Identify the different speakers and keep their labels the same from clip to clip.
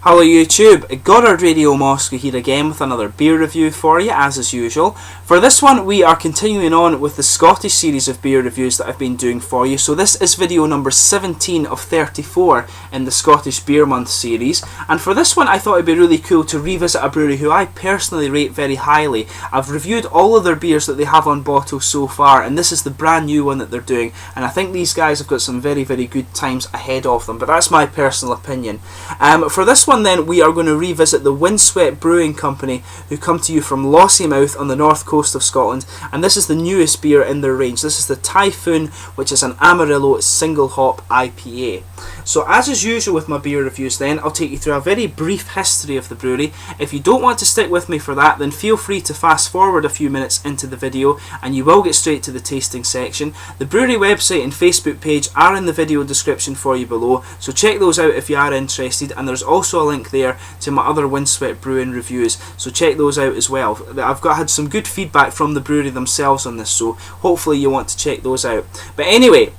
Speaker 1: Hello YouTube, Goddard Radio Moscow here again with another beer review for you as is usual. For this one we are continuing on with the Scottish series of beer reviews that I've been doing for you. So this is video number 17 of 34 in the Scottish Beer Month series. And for this one I thought it'd be really cool to revisit a brewery who I personally rate very highly. I've reviewed all of their beers that they have on bottle so far, and this is the brand new one that they're doing. And I think these guys have got some very good times ahead of them, but that's my personal opinion. For this one then, we are going to revisit the Windswept Brewing Company, who come to you from Lossiemouth on the north coast of Scotland, and this is the newest beer in their range. This is the Typhoon, which is an Amarillo single hop IPA. So as is usual with my beer reviews then, I'll take you through a very brief history of the brewery. If you don't want to stick with me for that, then feel free to fast forward a few minutes into the video and you will get straight to the tasting section. The brewery website and Facebook page are in the video description for you below, so check those out if you are interested, and there's also a link there to my other Windswept Brewing reviews, so check those out as well. I've had some good feedback from the brewery themselves on this, so hopefully you want to check those out. But anyway,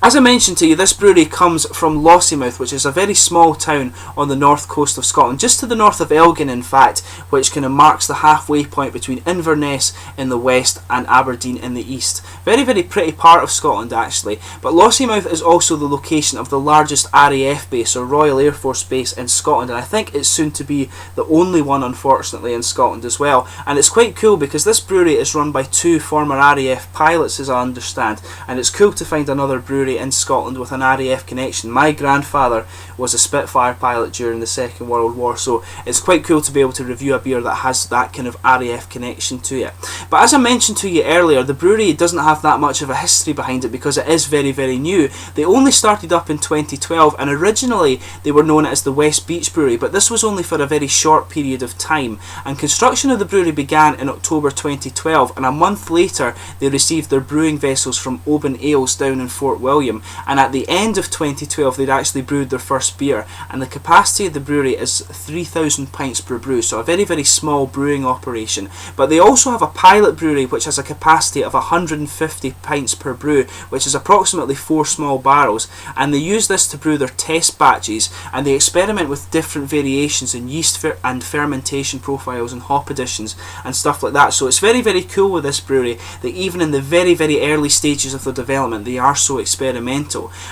Speaker 1: as I mentioned to you, this brewery comes from Lossiemouth, which is a very small town on the north coast of Scotland, just to the north of Elgin in fact, which kind of marks the halfway point between Inverness in the west and Aberdeen in the east. Very pretty part of Scotland actually, but Lossiemouth is also the location of the largest RAF base, or Royal Air Force base, in Scotland, and I think it's soon to be the only one unfortunately in Scotland as well. And it's quite cool because this brewery is run by two former RAF pilots, as I understand, and it's cool to find another brewery in Scotland with an RAF connection. My grandfather was a Spitfire pilot during the Second World War, so it's quite cool to be able to review a beer that has that kind of RAF connection to it. But as I mentioned to you earlier, the brewery doesn't have that much of a history behind it because it is very new. They only started up in 2012, and originally they were known as the West Beach Brewery, but this was only for a very short period of time, and construction of the brewery began in October 2012, and a month later they received their brewing vessels from Oban Ales down in Fort William. And at the end of 2012 they'd actually brewed their first beer, and the capacity of the brewery is 3,000 pints per brew, so a very small brewing operation. But they also have a pilot brewery which has a capacity of 150 pints per brew, which is approximately 4 small barrels, and they use this to brew their test batches, and they experiment with different variations in yeast and fermentation profiles and hop additions and stuff like that. So it's very cool with this brewery that even in the very early stages of their development they are so experimental.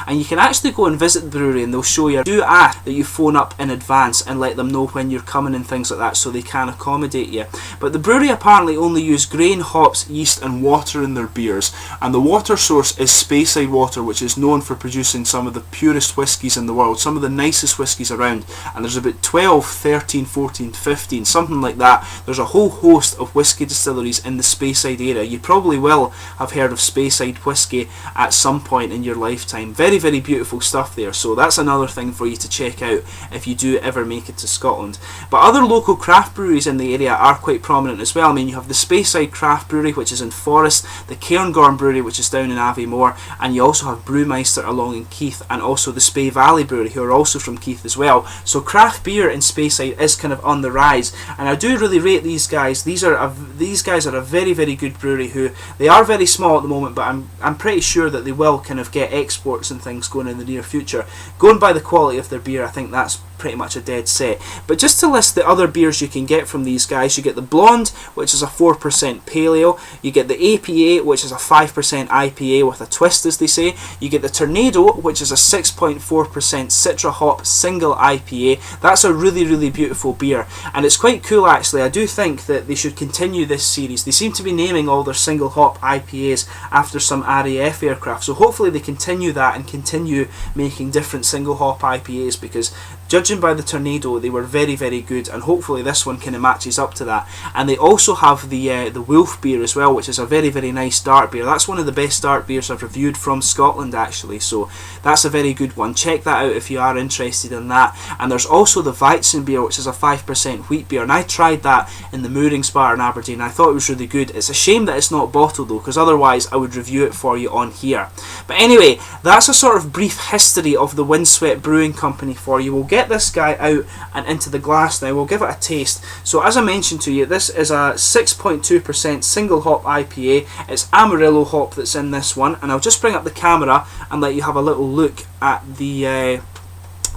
Speaker 1: And you can actually go and visit the brewery and they'll show you. Do ask that you phone up in advance and let them know when you're coming and things like that, so they can accommodate you. But the brewery apparently only use grain, hops, yeast and water in their beers, and the water source is Speyside water, which is known for producing some of the purest whiskies in the world, some of the nicest whiskies around, and there's about 12, 13, 14, 15, something like that. There's a whole host of whisky distilleries in the Speyside area. You probably will have heard of Speyside whisky at some point in your lifetime. Very beautiful stuff there, so that's another thing for you to check out if you do ever make it to Scotland. But other local craft breweries in the area are quite prominent as well. I mean, you have the Speyside Craft Brewery, which is in Forest, the Cairngorm Brewery, which is down in Aviemore, and you also have Brewmeister along in Keith, and also the Spey Valley Brewery, who are also from Keith as well. So craft beer in Speyside is kind of on the rise, and I do really rate these guys. These guys are a very good brewery, who they are very small at the moment, but I'm pretty sure that they will kind of get exports and things going in the near future. Going by the quality of their beer, I think that's pretty much a dead set. But just to list the other beers you can get from these guys, you get the Blonde, which is a 4% pale ale. You get the APA, which is a 5% IPA with a twist, as they say. You get the Tornado, which is a 6.4% Citra hop single IPA. That's a really beautiful beer, and it's quite cool actually. I do think that they should continue this series. They seem to be naming all their single hop IPAs after some RAF aircraft, so hopefully they continue that and continue making different single hop IPAs, because judging by the Tornado they were very good, and hopefully this one kind of matches up to that. And they also have the Wolf beer as well, which is a very nice dark beer. That's one of the best dark beers I've reviewed from Scotland actually, so that's a very good one. Check that out if you are interested in that. And there's also the Weizen beer, which is a 5% wheat beer, and I tried that in the Moorings bar in Aberdeen, and I thought it was really good. It's a shame that it's not bottled though, because otherwise I would review it for you on here. But anyway, that's a sort of brief history of the Windswept Brewing Company for you. We'll get this guy out and into the glass now. We'll give it a taste. So as I mentioned to you, this is a 6.2% single hop IPA. It's Amarillo hop that's in this one, and I'll just bring up the camera and let you have a little look at the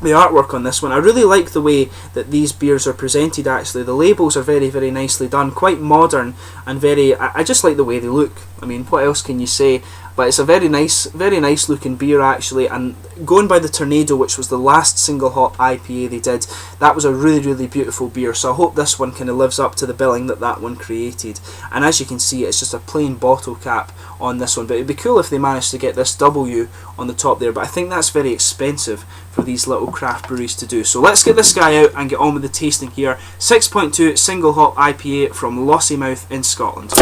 Speaker 1: the artwork on this one. I really like the way that these beers are presented actually. The labels are very, very nicely done, quite modern, and I just like the way they look. I mean, what else can you say? But it's a very nice looking beer actually, and going by the Tornado, which was the last single hop IPA they did, that was a really, really beautiful beer. So I hope this one kind of lives up to the billing that one created. And as you can see, it's just a plain bottle cap on this one, but it'd be cool if they managed to get this W on the top there, but I think that's very expensive for these little craft breweries to do. So let's get this guy out and get on with the tasting here. 6.2 single hop IPA from Lossiemouth in Scotland.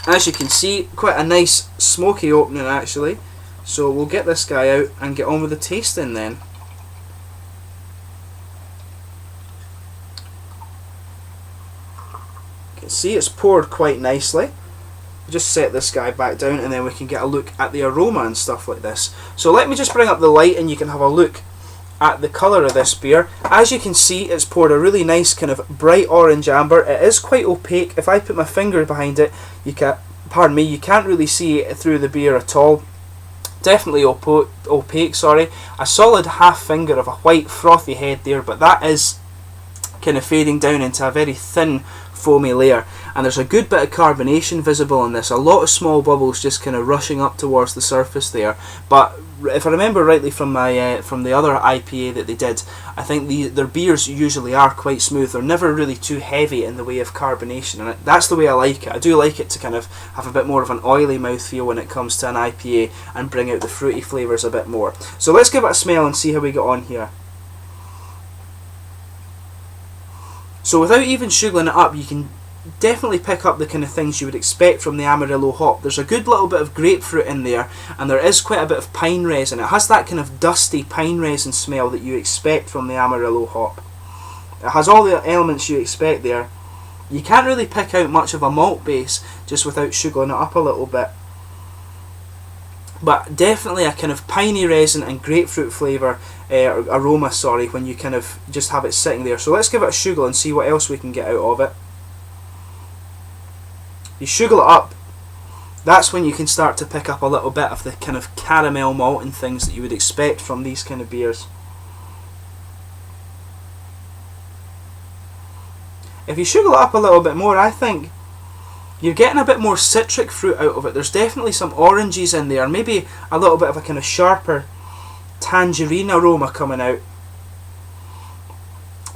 Speaker 1: As you can see, quite a nice smoky opening actually. So we'll get this guy out and get on with the tasting then. You can see it's poured quite nicely. Just set this guy back down and then we can get a look at the aroma and stuff like this. So let me just bring up the light and you can have a look at the colour of this beer. As you can see, it's poured a really nice kind of bright orange amber. It is quite opaque. If I put my finger behind it, you can't really see it through the beer at all. Definitely opaque, sorry. A solid half finger of a white frothy head there, but that is kind of fading down into a very thin foamy layer, and there's a good bit of carbonation visible on this. A lot of small bubbles just kind of rushing up towards the surface there. But if I remember rightly from the other IPA that they did, I think their beers usually are quite smooth. They're never really too heavy in the way of carbonation, and that's the way I like it. I do like it to kind of have a bit more of an oily mouthfeel when it comes to an IPA and bring out the fruity flavours a bit more. So let's give it a smell and see how we get on here. So without even sugaring it up, you can definitely pick up the kind of things you would expect from the Amarillo hop. There's a good little bit of grapefruit in there, and there is quite a bit of pine resin. It has that kind of dusty pine resin smell that you expect from the Amarillo hop. It has all the elements you expect there. You can't really pick out much of a malt base just without sugaring it up a little bit. But definitely a kind of piney resin and grapefruit flavour, aroma, sorry, when you kind of just have it sitting there. So let's give it a sugar and see what else we can get out of it. You sugar it up, that's when you can start to pick up a little bit of the kind of caramel malt and things that you would expect from these kind of beers. If you sugar it up a little bit more, I think you're getting a bit more citric fruit out of it. There's definitely some oranges in there, maybe a little bit of a kind of sharper tangerine aroma coming out.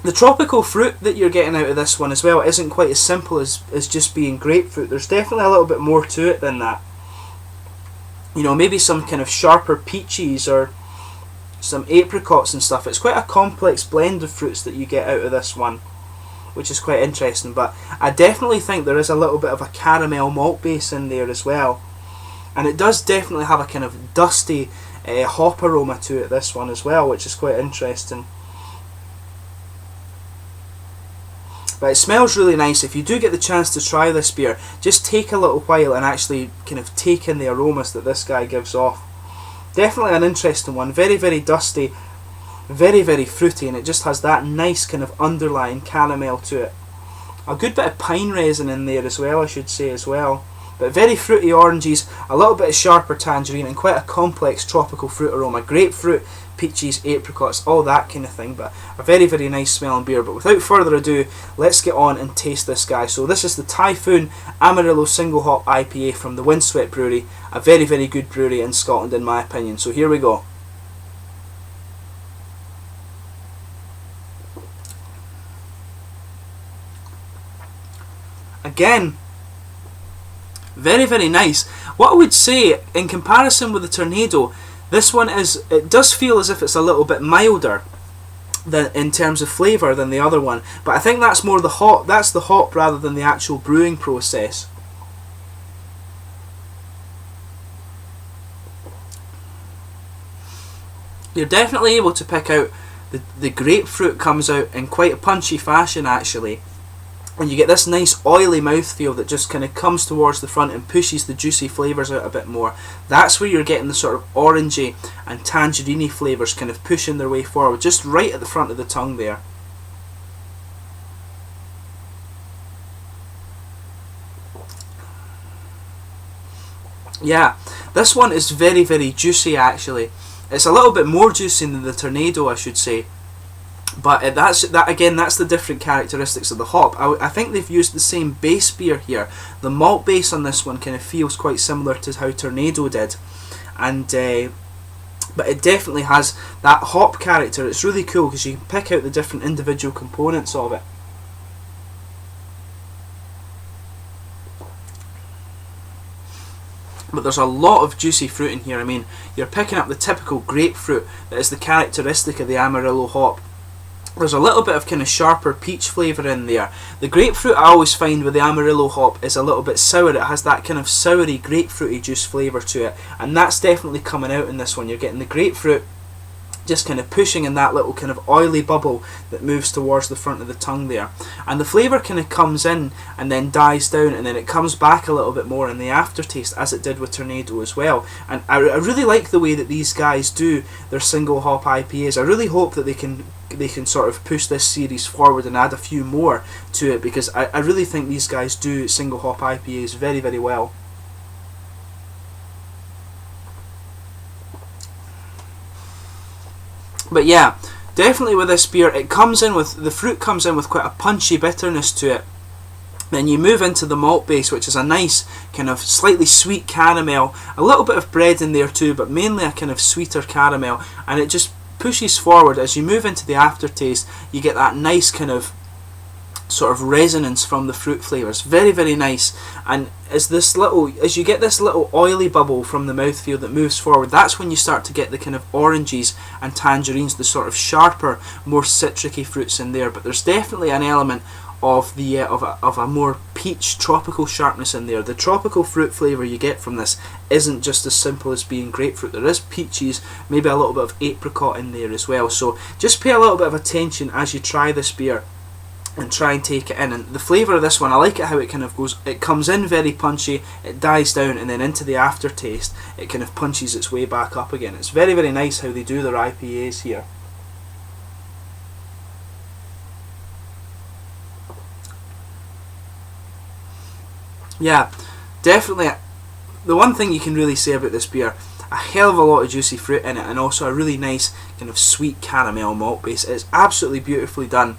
Speaker 1: The tropical fruit that you're getting out of this one as well isn't quite as simple as just being grapefruit. There's definitely a little bit more to it than that. You know, maybe some kind of sharper peaches or some apricots and stuff. It's quite a complex blend of fruits that you get out of this one, which is quite interesting. But I definitely think there is a little bit of a caramel malt base in there as well, and it does definitely have a kind of dusty hop aroma to it, this one as well, which is quite interesting. But it smells really nice. If you do get the chance to try this beer, just take a little while and actually kind of take in the aromas that this guy gives off. Definitely an interesting one. Very, very dusty, very, very fruity, and it just has that nice kind of underlying caramel to it. A good bit of pine resin in there as well, I should say as well. But very fruity oranges, a little bit of sharper tangerine, and quite a complex tropical fruit aroma. Grapefruit, peaches, apricots, all that kind of thing. But a very, very nice smelling beer. But without further ado, let's get on and taste this guy. So this is the Typhoon Amarillo Single Hop IPA from the Windswept Brewery. A very, very good brewery in Scotland in my opinion. So here we go. Again, very, very nice. What I would say in comparison with the Tornado, this one it does feel as if it's a little bit milder than in terms of flavour than the other one, but I think that's more the hop. That's the hop rather than the actual brewing process. You're definitely able to pick out the grapefruit comes out in quite a punchy fashion actually. And you get this nice oily mouthfeel that just kind of comes towards the front and pushes the juicy flavours out a bit more. That's where you're getting the sort of orangey and tangerine flavours kind of pushing their way forward, just right at the front of the tongue there. Yeah, this one is very, very juicy actually. It's a little bit more juicy than the Tornado, I should say. But that's the different characteristics of the hop. I think they've used the same base beer here. The malt base on this one kind of feels quite similar to how Tornado did, and but it definitely has that hop character. It's really cool because you can pick out the different individual components of it. But there's a lot of juicy fruit in here. I mean, you're picking up the typical grapefruit that is the characteristic of the Amarillo hop. There's a little bit of kind of sharper peach flavour in there. The grapefruit I always find with the Amarillo hop is a little bit sour. It has that kind of soury, grapefruity juice flavour to it, and that's definitely coming out in this one. You're getting the grapefruit just kind of pushing in that little kind of oily bubble that moves towards the front of the tongue there, and the flavour kind of comes in and then dies down, and then it comes back a little bit more in the aftertaste, as it did with Tornado as well. And I really like the way that these guys do their single hop IPAs. I really hope that they can sort of push this series forward and add a few more to it, because I really think these guys do single hop IPAs very, very well. But yeah, definitely with this beer, the fruit comes in with quite a punchy bitterness to it. Then you move into the malt base, which is a nice kind of slightly sweet caramel, a little bit of bread in there too, but mainly a kind of sweeter caramel, and it just pushes forward. As you move into the aftertaste, you get that nice kind of sort of resonance from the fruit flavours. Very, very nice. And as you get this little oily bubble from the mouthfeel that moves forward, that's when you start to get the kind of oranges and tangerines, the sort of sharper, more citricy fruits in there. But there's definitely an element of a more peach tropical sharpness in there. The tropical fruit flavour you get from this isn't just as simple as being grapefruit. There is peaches, maybe a little bit of apricot in there as well. So just pay a little bit of attention as you try this beer and try and take it in. And the flavour of this one, I like it how it kind of goes, it comes in very punchy, it dies down, and then into the aftertaste it kind of punches its way back up again. It's very, very nice how they do their IPAs here. Yeah, definitely. The one thing you can really say about this beer, a hell of a lot of juicy fruit in it, and also a really nice kind of sweet caramel malt base. It's absolutely beautifully done.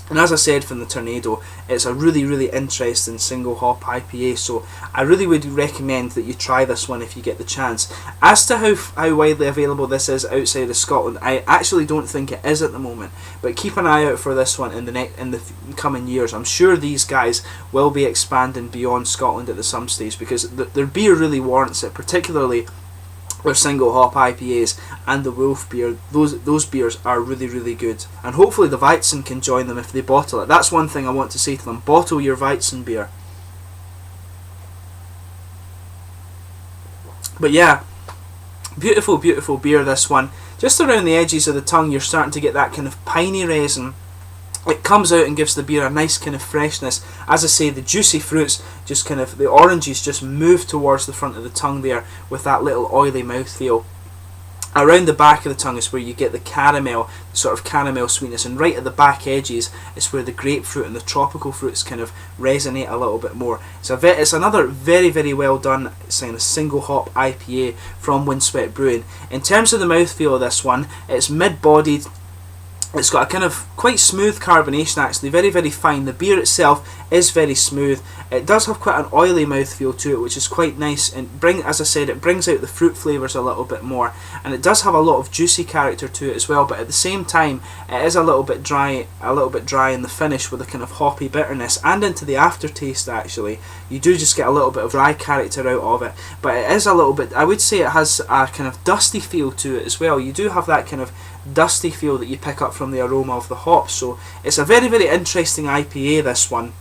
Speaker 1: And as I said from the Tornado, it's a really, really interesting single hop IPA, so I really would recommend that you try this one if you get the chance. As to how widely available this is outside of Scotland, I actually don't think it is at the moment, but keep an eye out for this one in the coming years. I'm sure these guys will be expanding beyond Scotland at some stage, because their beer really warrants it, particularly their single hop IPAs and the Wolf beer. Those beers are really, really good, and hopefully the Weizen can join them if they bottle it. That's one thing I want to say to them: bottle your Weizen beer. But yeah, beautiful, beautiful beer, this one. Just around the edges of the tongue you're starting to get that kind of piney resin. It comes out and gives the beer a nice kind of freshness. As I say, the juicy fruits, just kind of the oranges just move towards the front of the tongue there with that little oily mouthfeel. Around the back of the tongue is where you get the caramel, the sort of caramel sweetness, and right at the back edges is where the grapefruit and the tropical fruits kind of resonate a little bit more. It's another very, very well done single hop IPA from Windswept Brewing. In terms of the mouthfeel of this one, it's mid-bodied. It's got a kind of quite smooth carbonation, actually, very, very fine. The beer itself is very smooth. It does have quite an oily mouthfeel to it, which is quite nice, and as I said, it brings out the fruit flavours a little bit more, and it does have a lot of juicy character to it as well, but at the same time it is a little bit dry in the finish with a kind of hoppy bitterness, and into the aftertaste actually you do just get a little bit of dry character out of it, but it is a little bit, I would say it has a kind of dusty feel to it as well. You do have that kind of dusty feel that you pick up from the aroma of the hops, so it's a very, very interesting IPA, this one,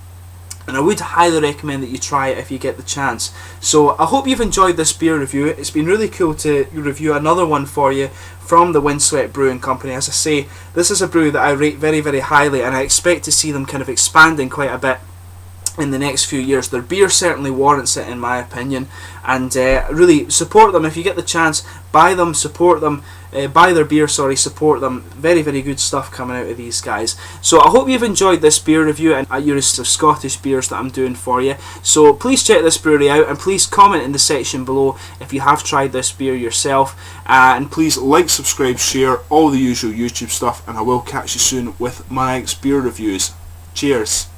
Speaker 1: and I would highly recommend that you try it if you get the chance. So I hope you've enjoyed this beer review. It's been really cool to review another one for you from the Windswept Brewing Company. As I say, this is a brew that I rate very, very highly, and I expect to see them kind of expanding quite a bit in the next few years. Their beer certainly warrants it, in my opinion, and really support them if you get the chance. Buy them, support them, buy their beer, sorry, support them. Very, very good stuff coming out of these guys. So I hope you've enjoyed this beer review and your list of Scottish beers that I'm doing for you. So please check this brewery out, and please comment in the section below if you have tried this beer yourself, and please like, subscribe, share, all the usual YouTube stuff, and I will catch you soon with my next beer reviews. Cheers.